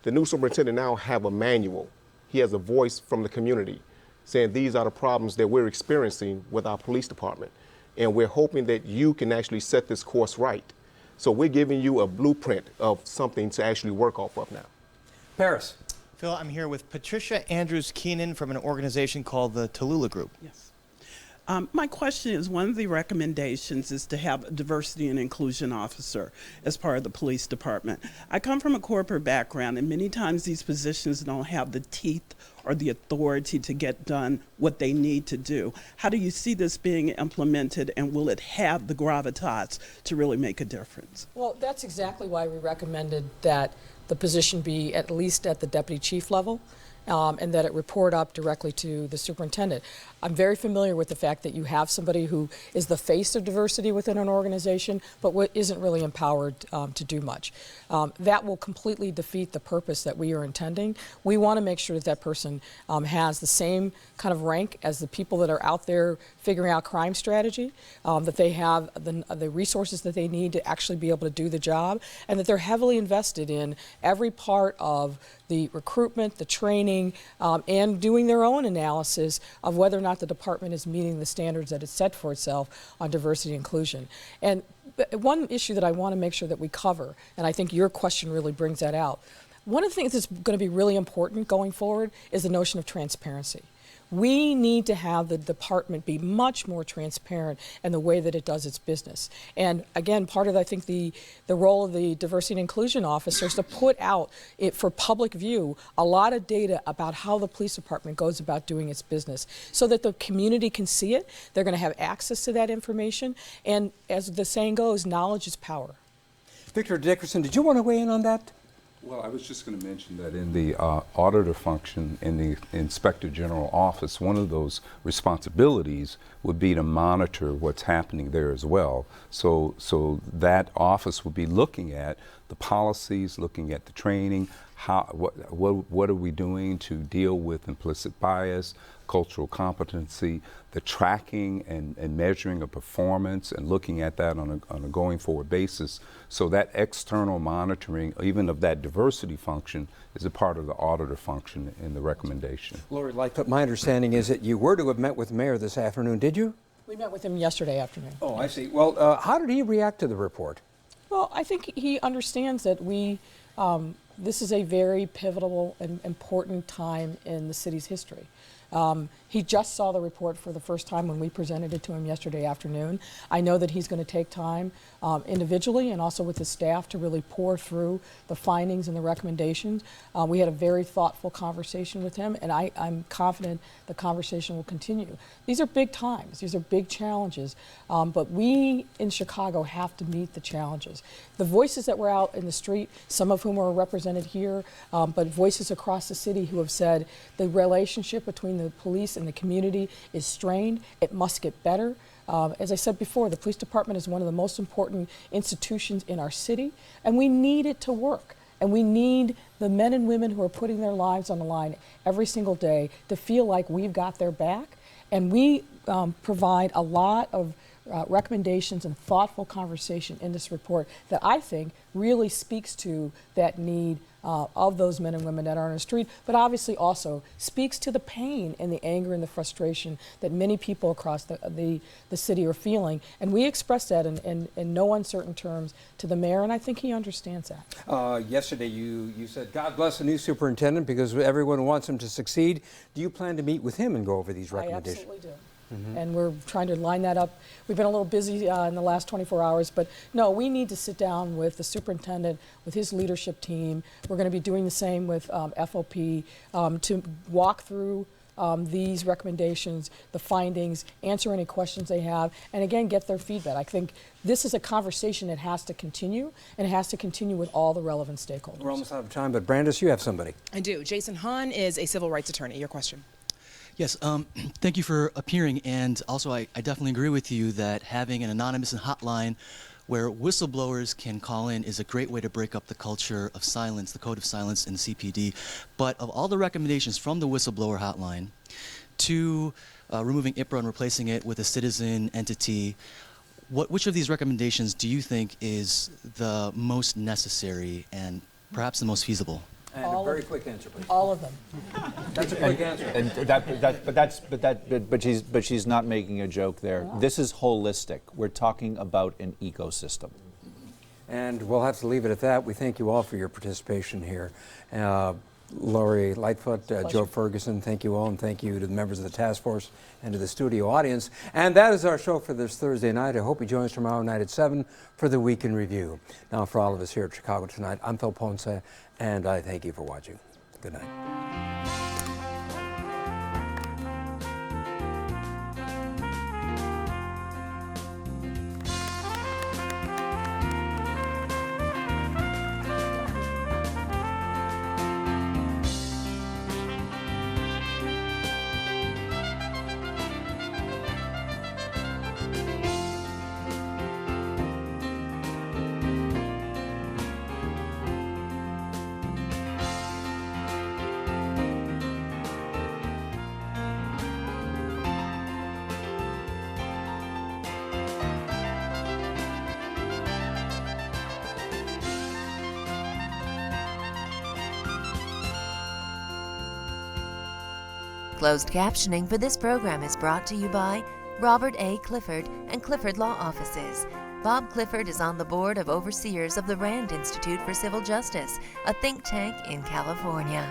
the new superintendent now have a manual. He has a voice from the community saying these are the problems that we're experiencing with our police department. And we're hoping that you can actually set this course right. So we're giving you a blueprint of something to actually work off of now. Paris. Phil, I'm here with Patricia Andrews-Keenan from an organization called the Tallulah Group. Yes. My question is, one of the recommendations is to have a diversity and inclusion officer as part of the police department. I come from a corporate background, and many times these positions don't have the teeth or the authority to get done what they need to do. How do you see this being implemented, and will it have the gravitas to really make a difference? Well, that's exactly why we recommended that the position be at least at the deputy chief level. And that it report up directly to the superintendent. I'm very familiar with the fact that you have somebody who is the face of diversity within an organization, but isn't really empowered to do much. That will completely defeat the purpose that we are intending. We want to make sure that that person has the same kind of rank as the people that are out there figuring out crime strategy, that they have the resources that they need to actually be able to do the job, and that they're heavily invested in every part of the recruitment, the training, and doing their own analysis of whether or not the department is meeting the standards that it's set for itself on diversity and inclusion. And one issue that I want to make sure that we cover, and I think your question really brings that out, one of the things that's going to be really important going forward is the notion of transparency. We need to have the department be much more transparent in the way that it does its business. And again, part of, I think, the role of the diversity and inclusion officer is to put out for public view a lot of data about how the police department goes about doing its business, so that the community can see it. They're going to have access to that information. And as the saying goes, knowledge is power. Victor Dickerson, did you want to weigh in on that? Well, I was just going to mention that in the auditor function in the Inspector General office, one of those responsibilities would be to monitor what's happening there as well. So that office would be looking at the policies, looking at the training, what are we doing to deal with implicit bias, cultural competency, the tracking and measuring of performance, and looking at that on a going forward basis. So that external monitoring, even of that diversity function, is a part of the auditor function in the recommendation. Lori Lightfoot, my understanding is that you were to have met with the mayor this afternoon, did you? We met with him yesterday afternoon. Oh, I see. Well, how did he react to the report? Well, I think he understands that this is a very pivotal and important time in the city's history. He just saw the report for the first time when we presented it to him yesterday afternoon. I know that he's going to take time individually and also with his staff to really pour through the findings and the recommendations. We had a very thoughtful conversation with him, and I'm confident the conversation will continue. These are big times. These are big challenges, but we in Chicago have to meet the challenges. The voices that were out in the street, some of whom are represented here, but voices across the city who have said the relationship between the police and the community is strained. It must get better. As I said before, the police department is one of the most important institutions in our city, and we need it to work. And we need the men and women who are putting their lives on the line every single day to feel like we've got their back. And we provide a lot of recommendations and thoughtful conversation in this report that I think really speaks to that need of those men and women that are on the street, but obviously also speaks to the pain and the anger and the frustration that many people across the city are feeling. And we expressed that in no uncertain terms to the mayor, and I think he understands that. Yesterday you said, God bless the new superintendent because everyone wants him to succeed. Do you plan to meet with him and go over these recommendations? I absolutely do. And we're trying to line that up. We've been a little busy in the last 24 hours, but no, we need to sit down with the superintendent, with his leadership team. We're going to be doing the same with FOP to walk through these recommendations, the findings, answer any questions they have, and again, get their feedback. I think this is a conversation that has to continue, and it has to continue with all the relevant stakeholders. We're almost out of time, but Brandis, you have somebody. I do. Jason Hahn is a civil rights attorney. Your question. Yes, thank you for appearing, and also I definitely agree with you that having an anonymous hotline where whistleblowers can call in is a great way to break up the culture of silence, the code of silence in the CPD. But of all the recommendations from the whistleblower hotline to removing IPRA and replacing it with a citizen entity, which of these recommendations do you think is the most necessary and perhaps the most feasible? And a very quick answer, please. All of them. That's a quick answer. But she's not making a joke there. Yeah. This is holistic. We're talking about an ecosystem. And we'll have to leave it at that. We thank you all for your participation here. Lori Lightfoot, Joe Ferguson, thank you all, and thank you to the members of the task force and to the studio audience. And that is our show for this Thursday night. I hope you join us tomorrow night at 7 for the Week in Review. Now, for all of us here at Chicago Tonight, I'm Phil Ponce, and I thank you for watching. Good night. Closed captioning for this program is brought to you by Robert A. Clifford and Clifford Law Offices. Bob Clifford is on the board of overseers of the Rand Institute for Civil Justice, a think tank in California.